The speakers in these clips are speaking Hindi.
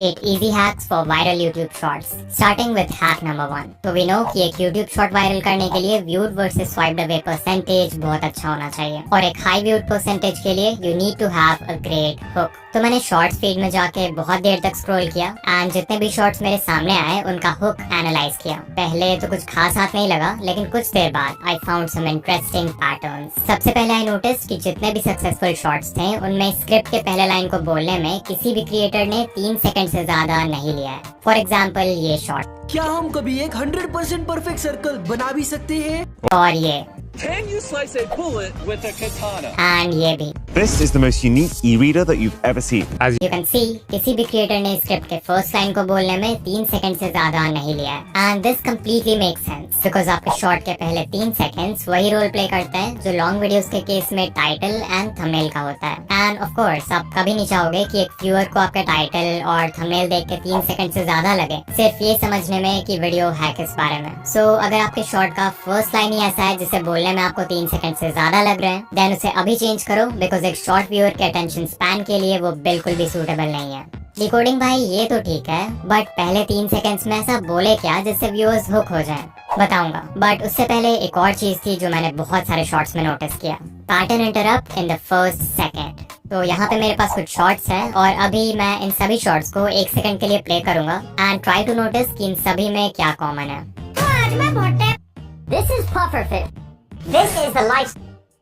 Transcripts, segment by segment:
8 easy hacks for viral YouTube shorts. Starting with hack number 1. तो we know कि एक YouTube short वायरल करने के लिए viewed versus swiped away percentage बहुत अच्छा होना चाहिए, और एक high viewed percentage के लिए you need to have a great hook. तो मैंने शॉर्ट्स फीड में जाके बहुत देर तक स्क्रॉल किया एंड जितने भी शॉर्ट्स मेरे सामने आए उनका हुक एनालाइज किया। पहले तो कुछ खास हाथ नहीं लगा, लेकिन कुछ देर बाद I found some interesting patterns. सबसे पहले आई नोटिस कि जितने भी सक्सेसफुल शॉर्ट्स थे उनमें स्क्रिप्ट के पहले लाइन को बोलने में किसी भी क्रिएटर ने 3 सेकंड से ज्यादा नहीं लिया है। फॉर एग्जाम्पल ये शॉर्ट, क्या हम कभी एक 100% परफेक्ट सर्कल बना भी सकते हैं? और ये, Can you slice a bullet with a katana? And ये भी। This is the most unique e-reader that you've ever seen. As You can see, किसी भी क्रिएटर ने स्क्रिप्ट के फर्स्ट लाइन को बोलने में 3 सेकंड से ज्यादा नहीं लिया है। And this completely makes sense because आपके शॉर्ट के पहले 3 सेकंड्स वही रोल प्ले करते हैं जो लॉन्ग वीडियोस के केस में टाइटल एंड थंबनेल का होता है। एंड ऑफ कोर्स आप कभी नहीं चाहोगे कि एक व्यूअर को आपका टाइटल और थंबनेल देख के 3 सेकंड से ज्यादा लगे सिर्फ ये समझने में कि वीडियो है किस बारे में। सो अगर आपके शॉर्ट का फर्स्ट लाइन ही ऐसा है जिसे बोलने में आपको 3 सेकंड से ज्यादा लग रहे हैं, देन उसे अभी चेंज करो बिकॉज एक शॉर्ट व्यूअर के अटेंशन स्पैन के लिए वो बिल्कुल भी सूटेबल नहीं है। डिकोडिंग भाई ये तो ठीक है, बट पहले 3 सेकंड्स में ऐसा बोले क्या जिससे व्यूअर्स हुक हो जाएं? बताऊंगा, बट उससे पहले एक और चीज थी जो मैंने बहुत सारे शॉर्ट्स में नोटिस किया, pattern interrupt in the first second. तो यहाँ पे मेरे पास कुछ शॉर्ट्स हैं और अभी मैं इन सभी शॉर्ट्स को 1 सेकंड के लिए प्ले करूंगा एंड ट्राई टू नोटिस कि इन सभी में क्या कॉमन है। This is puffer fit. This is the life.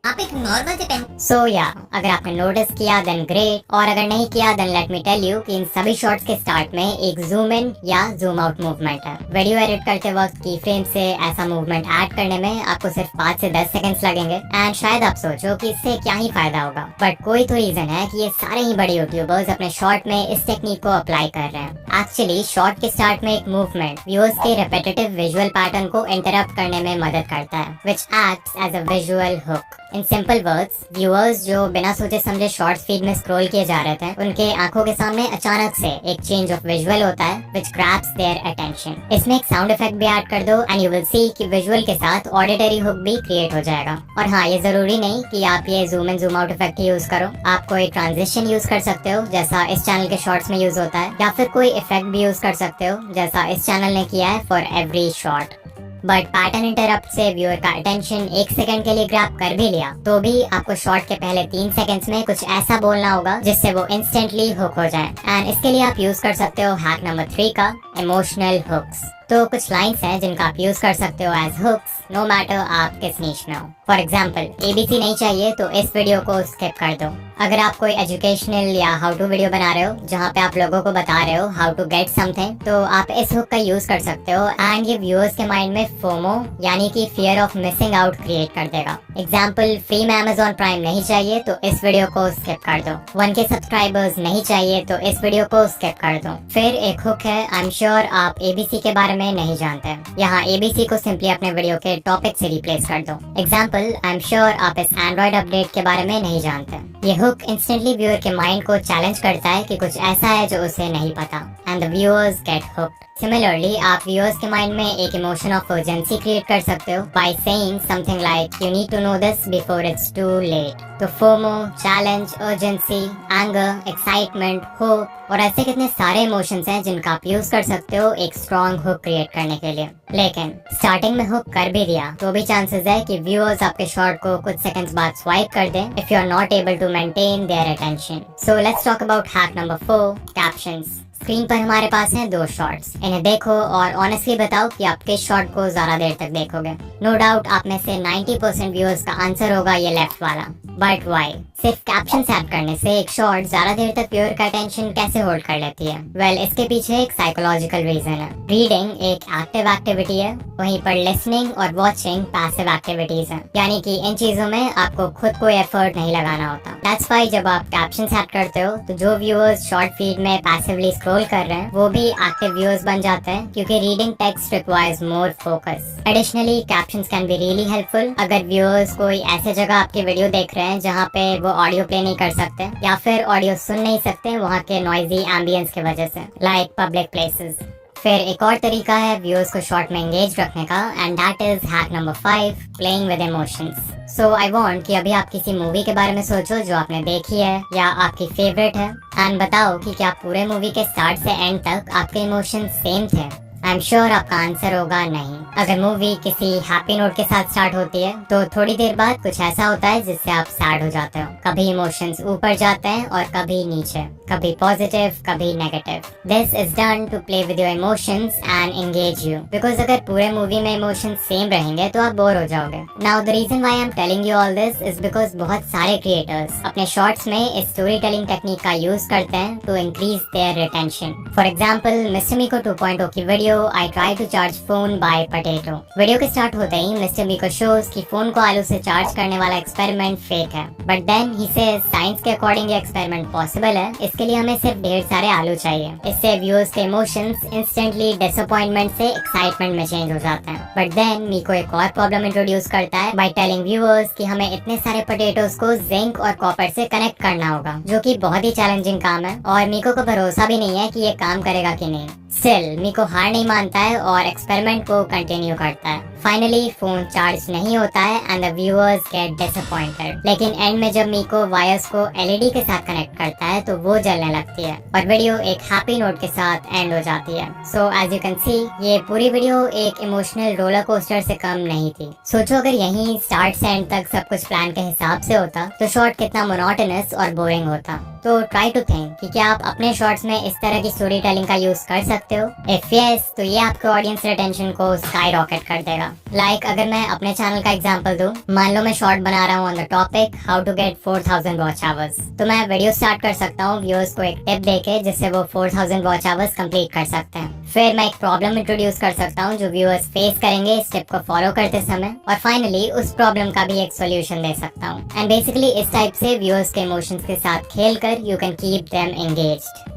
आप एक नॉर्मल से पेन। सो या अगर आपने नोटिस किया देन ग्रेट, और अगर नहीं किया then let me tell you कि इन सभी शॉर्ट्स के स्टार्ट में एक जूम इन या जूम आउट मूवमेंट है। वीडियो एडिट करते वक्त की फ्रेम से ऐसा मूवमेंट ऐड करने में आपको सिर्फ 5 से 10 सेकंड्स लगेंगे एंड शायद आप सोचो कि इससे क्या ही फायदा होगा, बट कोई तो रीजन है कि ये सारे ही बड़े यूट्यूबर्स अपने शॉर्ट में इस टेक्निक को अप्लाई कर रहे हैं। एक्चुअली शॉर्ट के स्टार्ट में एक मूवमेंट व्यूअर्स के रेपिटेटिव विजुअल पैटर्न को इंटरप्ट करने में मदद करता है, which acts as a visual hook. In simple words, viewers जो बिना सोचे समझे शॉर्ट्स फीड में स्क्रॉल किए जा रहे थे उनके आंखों के सामने अचानक से एक चेंज ऑफ विजुअल होता है व्हिच ग्रैब्स देयर अटेंशन। इसमें एक साउंड इफेक्ट भी ऐड कर दो एंड यू विल सी कि विजुअल के साथ ऑडिटरी हुक भी क्रिएट हो जाएगा। और हाँ, ये जरूरी नहीं कि आप ये zoom in zoom out effect he use करो, आप कोई ट्रांजिशन यूज कर सकते हो जैसा इस चैनल के शॉर्ट्स में यूज होता है, या फिर कोई इफेक्ट भी यूज कर सकते हो जैसा इस चैनल ने किया है for every short. But pattern interrupt से व्यूअर का अटेंशन 1 सेकंड के लिए ग्रैब कर भी लिया तो भी आपको शॉर्ट के पहले 3 सेकंड्स में कुछ ऐसा बोलना होगा जिससे वो इंस्टेंटली हुक हो जाए। एंड इसके लिए आप यूज कर सकते हो हैक नंबर 3 का इमोशनल हुक्स। तो कुछ लाइंस हैं जिनका आप यूज कर सकते हो एज हुक्स नो मैटर आप किस नीश में हो। फॉर एग्जाम्पल, एबीसी नहीं चाहिए तो इस वीडियो को स्किप कर दो। अगर आप कोई एजुकेशनल या हाउ टू वीडियो बना रहे हो जहाँ पे आप लोगों को बता रहे हो हाउ टू गेट समथिंग, तो आप इस हुक का यूज कर सकते हो एंड ये व्यूअर्स के माइंड में फोमो यानी कि fear of missing out create कर देगा। एग्जाम्पल, फ्री में अमेजॉन प्राइम नहीं चाहिए तो इस वीडियो को स्किप कर दो। 1K सब्सक्राइबर्स नहीं चाहिए तो इस वीडियो को स्किप कर दो। फिर एक हुक है, आई एम श्योर आप एबीसी के बारे में नहीं जानते, यहाँ एबीसी को सिंपली अपने वीडियो के टॉपिक से रिप्लेस कर दो। एग्जाम्पल, आई एम श्योर आप इस एंड्रॉइड अपडेट के बारे में नहीं जानते। ये हुक इंस्टेंटली व्यूअर के माइंड को चैलेंज करता है कि कुछ ऐसा है जो उसे नहीं पता and the viewers get hooked. Similarly आप व्यूअर्स के माइंड में एक इमोशन ऑफ अर्जेंसी क्रिएट कर सकते हो by saying something like you need to know this before it's too late. तो FOMO, challenge, urgency, anger, excitement, hope और ऐसे कितने सारे इमोशंस हैं जिनका आप यूज कर सकते हो एक स्ट्रॉन्ग हुक क्रिएट करने के लिए। लेकिन स्टार्टिंग में हुक कर भी दिया तो भी चांसेस है कि व्यूअर्स आपके शॉर्ट को कुछ सेकंड्स बाद स्वाइप कर दें if you are not able to maintain their attention. So let's talk about hack number 4, captions. Screen पर हमारे पास हैं 2 शॉर्ट्स, इन्हें देखो और ऑनेस्टली बताओ कि आप किस शॉर्ट को ज्यादा देर तक देखोगे। नो डाउट आप में से 90% व्यूअर्स का आंसर होगा ये लेफ्ट वाला, बट व्हाई? सिर्फ कैप्शन ऐड करने से एक शॉर्ट ज्यादा देर तक व्यूअर का अटेंशन कैसे होल्ड कर लेती है? वेल, इसके पीछे एक साइकोलॉजिकल रीजन है। रीडिंग एक एक्टिव एक्टिविटी है, वहीं पर लिसनिंग और वॉचिंग पैसिव एक्टिविटीज हैं, यानी कि इन चीजों में आपको खुद कोई एफर्ट नहीं लगाना होता। दैट्स व्हाई जब आप कैप्शन ऐड करते हो तो जो व्यूअर्स शॉर्ट फीड में पैसिवली स्क्रॉल कर रहे हैं वो भी एक्टिव व्यूअर्स बन जाते हैं क्योंकि reading text requires more focus. Additionally captions can be really helpful अगर व्यूअर्स कोई ऐसे जगह आपकी वीडियो देख रहे हैं जहाँ पे वो ऑडियो प्ले नहीं कर सकते या फिर ऑडियो सुन नहीं सकते वहाँ के नॉइजी एम्बियंस की वजह से, लाइक पब्लिक प्लेसेस। फिर एक और तरीका है व्यूअर्स को शॉर्ट में एंगेज रखने का, and that is hack number 5, playing with emotions. So I want कि अभी आप किसी मूवी के बारे में सोचो जो आपने देखी है या आपकी फेवरेट है, एंड बताओ कि क्या पूरे मूवी के स्टार्ट से एंड तक आपके इमोशंस सेम थे। आई एम श्योर आपका आंसर होगा नहीं। अगर मूवी किसी हैप्पी नोट के साथ स्टार्ट होती है तो थोड़ी देर बाद कुछ ऐसा होता है जिससे आप सैड हो जाते हो। कभी इमोशंस ऊपर जाते हैं और कभी नीचे, कभी पॉजिटिव कभी negative. This is done to play with your emotions and engage you, because अगर पूरे मूवी में इमोशंस सेम रहेंगे तो आप बोर हो जाओगे। Now the reason why I am telling you all this is because बहुत सारे क्रिएटर्स अपने शॉर्ट्स में इस स्टोरी टेलिंग टेक्निक का यूज करते हैं to increase their retention. For example, mister Meeko 2.0 की video I try to charge phone by potato. Video के स्टार्ट होते ही मिस्टर मीको शोज कि फोन को आलू से चार्ज करने वाला एक्सपेरिमेंट फेक है, but then he says science के अकॉर्डिंग ये एक्सपेरिमेंट पॉसिबल है, इसके लिए हमें सिर्फ ढेर सारे आलू चाहिए। इससे व्यूअर्स के इमोशंस इंस्टेंटली डिसअपॉइंटमेंट से एक्साइटमेंट में चेंज हो जाते हैं। बट देन मीको एक और प्रॉब्लम इंट्रोड्यूस करता है बाय टेलिंग व्यूअर्स कि हमें इतने सारे पोटैटोस को जिंक और कॉपर से कनेक्ट करना होगा, जो कि बहुत ही चैलेंजिंग काम है और मीको को भरोसा भी नहीं है कि ये काम करेगा कि नहीं। स्टिल मीको हार नहीं मानता है और एक्सपेरिमेंट को कंटिन्यू करता है। फाइनली फोन चार्ज नहीं होता है and the viewers get disappointed. लेकिन एंड में जब मीको वायर्स को एलईडी के साथ कनेक्ट करता है तो वो जलने लगती है और वीडियो एक हैप्पी नोट के साथ एंड हो जाती है। So as you can see, ये पूरी वीडियो एक इमोशनल रोलर कोस्टर से कम नहीं थी। सोचो अगर यहीं स्टार्ट से एंड तक सब कुछ प्लान के हिसाब से होता तो शॉर्ट कितना मोनोटोनस और बोरिंग होता। तो ट्राई टू थिंक कि क्या आप अपने शॉर्ट्स में इस तरह की स्टोरी टेलिंग का यूज कर सकते हो। इफ यस, तो ये आपके ऑडियंस रिटेंशन को स्काई रॉकेट कर देगा। लाइक अगर मैं अपने चैनल का एग्जांपल दूं, मान लो मैं शॉर्ट बना रहा हूं on the topic how to get 4000 watch hours, तो मैं वीडियो स्टार्ट कर सकता हूं व्यूअर्स को एक टिप देके जिससे वो 4000 वॉच आवर्स कंप्लीट कर सकते हैं। फिर मैं एक प्रॉब्लम इंट्रोड्यूस कर सकता हूं जो व्यूअर्स फेस करेंगे इस टिप को फॉलो करते समय, और फाइनली उस प्रॉब्लम का भी एक सोल्यूशन दे सकता हूं। एंड बेसिकली इस टाइप से व्यूअर्स के इमोशंस के साथ खेलकर you can keep them engaged.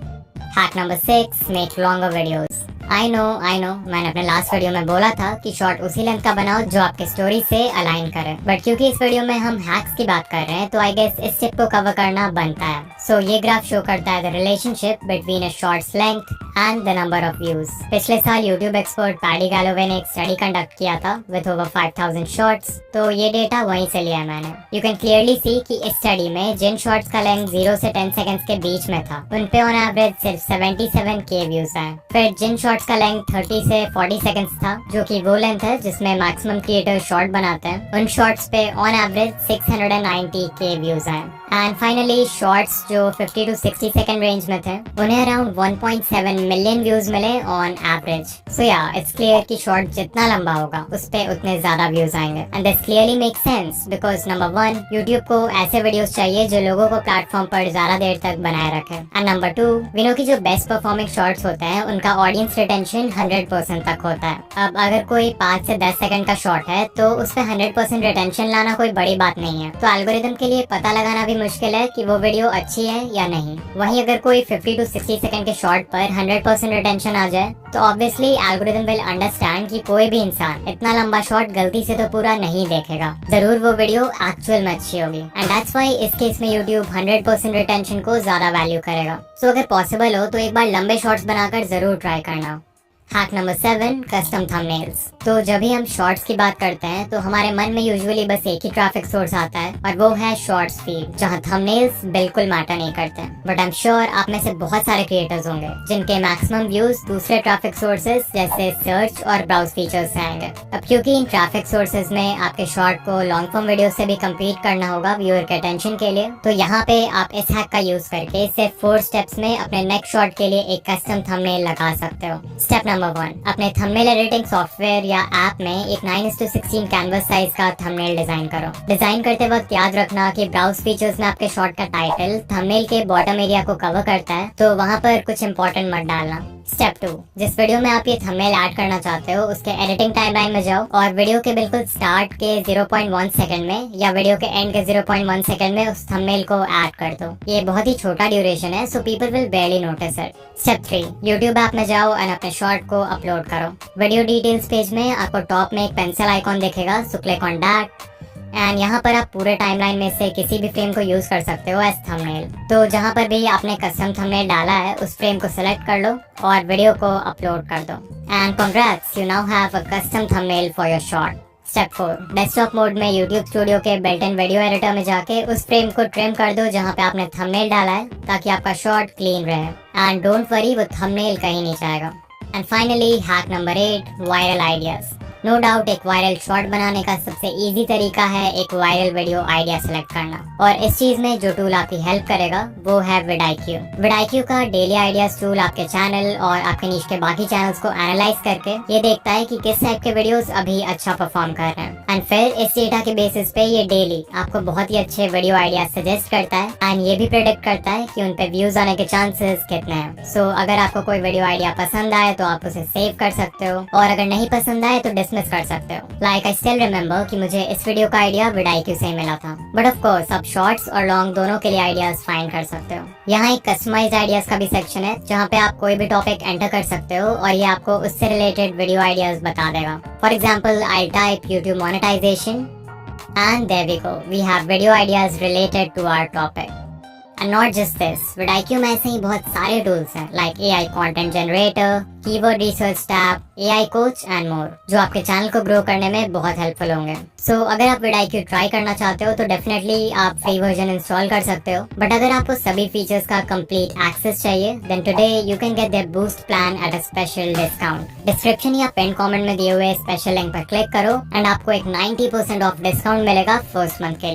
Hack number 6, make longer videos. I know मैंने अपने लास्ट वीडियो में बोला था कि शॉर्ट उसी लेंथ का बनाओ जो आपके स्टोरी से अलाइन करे, बट क्योंकि इस वीडियो में हम हैक्स की बात कर रहे हैं तो आई गेस इस टिप को कवर करना बनता है। सो ये ग्राफ शो करता है the relationship between a shorts length and the number of views. पिछले साल यूट्यूब एक्सपर्ट पैडी गैलोवे ने एक स्टडी कंडक्ट किया था विद ओवर 5000 शॉर्ट्स, तो ये डेटा वहीं से लिया है मैंने। यू कैन क्लियरली सी कि इस स्टडी में जिन शॉर्ट्स का लेंथ 0 से 10 सेकंड्स के बीच में था उन पे ऑन एवरेज सिर्फ 77K व्यूज आए। फिर जिन शॉर्ट्स का लेंथ 30 से 40 सेकंड्स था, जो कि वो लेंथ है जिसमें मैक्सिमम क्रिएटर शॉर्ट बनाते हैं, उन शॉर्ट्स पे ऑन एवरेज 690K व्यूज आए। एंड फाइनली शॉर्ट्स जो 50 to 60 सेकंड रेंज में थे उन्हें अराउंड 1.7 मिलियन व्यूज मिले ऑन एवरेज। सो या इट्स क्लियर कि शॉर्ट जितना लंबा होगा उस पे उतने ज्यादा व्यूज आएंगे। And this clearly make sense because number 1, YouTube को ऐसे वीडियोस चाहिए जो लोगों को प्लेटफॉर्म पर ज्यादा देर तक बनाए रखे। एंड नंबर 2, वी नो कि जो बेस्ट परफॉर्मिंग शॉर्ट्स होते हैं उनका ऑडियंस रिटेंशन 100% तक होता है। अब अगर कोई 5 से 10 सेकंड का शॉर्ट है तो उस पे 100% रिटेंशन लाना कोई बड़ी बात नहीं है। तो एल्गोरिदम के लिए पता लगाना भी मुश्किल है कि वो वीडियो अच्छी है या नहीं। वहीं अगर कोई 50 to 60 सेकंड के शॉर्ट पर 100% रिटेंशन आ जाए तो ऑब्वियसली एल्गोरिदम विल अंडरस्टैंड कि कोई भी इंसान इतना लंबा शॉर्ट गलती से तो पूरा नहीं देखेगा, जरूर वो वीडियो एक्चुअल में अच्छी होगी। एंड दैट्स व्हाई इस केस में यूट्यूब 100% रिटेंशन को ज्यादा वैल्यू करेगा। सो अगर पॉसिबल हो तो एक बार लंबे शॉर्ट्स बनाकर जरूर ट्राई करना। Hack number 7, custom thumbnails. तो जब भी हम शॉर्ट्स की बात करते हैं तो हमारे मन में यूजुअली बस एक ही ट्रैफिक सोर्स आता है और वो है शॉर्ट्स फीड, जहां थंबनेल्स बिल्कुल मैटर नहीं करते। बट आई एम श्योर आप में से बहुत सारे क्रिएटर्स होंगे जिनके मैक्सिमम व्यूज दूसरे ट्रैफिक सोर्सेज जैसे सर्च और ब्राउज फीचर्स से आएंगे। अब क्योंकि इन ट्रैफिक सोर्सेज में आपके शॉर्ट को लॉन्ग फॉर्म वीडियो से भी कम्पीट करना होगा व्यूअर के अटेंशन के लिए, तो यहाँ पे आप इस हैक का यूज करके सिर्फ 4 स्टेप्स में अपने नेक्स्ट शॉर्ट के लिए एक कस्टम थंबनेल लगा सकते हो। स्टेप नंबर 1, अपने थंबनेल एडिटिंग सॉफ्टवेयर या ऐप में एक 9:16 कैनवस साइज का थंबनेल डिजाइन करो। डिजाइन करते वक्त याद रखना कि ब्राउज फीचर्स में आपके शॉर्ट का टाइटल थंबनेल के बॉटम एरिया को कवर करता है, तो वहाँ पर कुछ इंपॉर्टेंट मत डालना। स्टेप 2, जिस वीडियो में आप ये थंबनेल ऐड करना चाहते हो उसके एडिटिंग टाइमलाइन में जाओ और वीडियो के बिल्कुल स्टार्ट के 0.1 सेकंड में या वीडियो के एंड के 0.1 सेकंड में उस थंबनेल को ऐड कर दो। ये बहुत ही छोटा ड्यूरेशन है, so people will बेयरली notice it. Step 3, YouTube app में जाओ और अपने शॉर्ट को अपलोड करो। वीडियो डिटेल्स पेज में आपको टॉप में एक पेंसिल आइकॉन दिखेगा, so click on that. And यहाँ पर आप पूरे टाइमलाइन में से किसी भी फ्रेम को यूज कर सकते हो एज थंबनेल। तो जहाँ पर भी आपने कस्टम थंबनेल डाला है उस फ्रेम को सिलेक्ट कर लो और वीडियो को अपलोड कर दो। And congrats, you now have a custom thumbnail for your short. Step 4, desktop mode में YouTube स्टूडियो के बिल्ट इन वीडियो एडिटर में जाके उस फ्रेम को ट्रिम कर दो जहाँ पे आपने थंबनेल डाला है, ताकि आपका शॉट क्लीन रहे। एंड डोंट वरी, वो थंबनेल कहीं नहीं जाएगा। And finally hack number 8, viral ideas. No doubt एक वायरल शॉट बनाने का सबसे इजी तरीका है एक वायरल वीडियो आइडिया सेलेक्ट करना, और इस चीज में जो टूल आपकी हेल्प करेगा वो है vidIQ। vidIQ का डेली आइडियाज टूल आपके चैनल और आपके नीच के बाकी चैनल्स को एनालाइज करके ये देखता है कि किस टाइप के वीडियोस अभी अच्छा परफॉर्म कर रहे हैं, एंड फिर इस डेटा के बेसिस पे ये डेली आपको बहुत ही अच्छे वीडियो आइडियाज सजेस्ट करता है, एंड ये भी प्रेडिक्ट करता है कि उन पे व्यूज आने के चांसेस कितने हैं। सो अगर आपको कोई वीडियो आइडिया पसंद आए तो आप उसे सेव कर सकते हो, और अगर नहीं पसंद आए तो डिसमिस कर सकते हो। लाइक आई स्टिल रिमेम्बर कि मुझे इस वीडियो का आइडिया vidIQ से ही मिला था, बट ऑफ कोर्स आप शॉर्ट्स और लॉन्ग दोनों के लिए आइडियाज फाइंड कर सकते हो। यहाँ एक कस्टमाइज्ड आइडियाज का भी सेक्शन है जहाँ पे आप कोई भी टॉपिक एंटर कर सकते हो और ये आपको उससे रिलेटेड वीडियो आइडियाज बता देगा। For example I type YouTube monetization and there we go, we have video ideas related to our topic. And not just this, vidIQ में ऐसे ही बहुत सारे टूल्स हैं like AI content generator, keyword research tab, AI coach and more, जो आपके चैनल को ग्रो करने में बहुत हेल्पफुल होंगे। सो अगर आप vidIQ ट्राई करना चाहते हो तो डेफिनेटली आप फ्री वर्जन इंस्टॉल कर सकते हो, बट अगर आपको सभी फीचर्स का कंप्लीट एक्सेस चाहिए then today you can get their boost plan at a special discount. Description या पिन कमेंट में दिए हुए स्पेशल लिंक पर क्लिक करो एंड आपको एक 90% ऑफ डिस्काउंट मिलेगा फर्स्ट मंथ के लिए।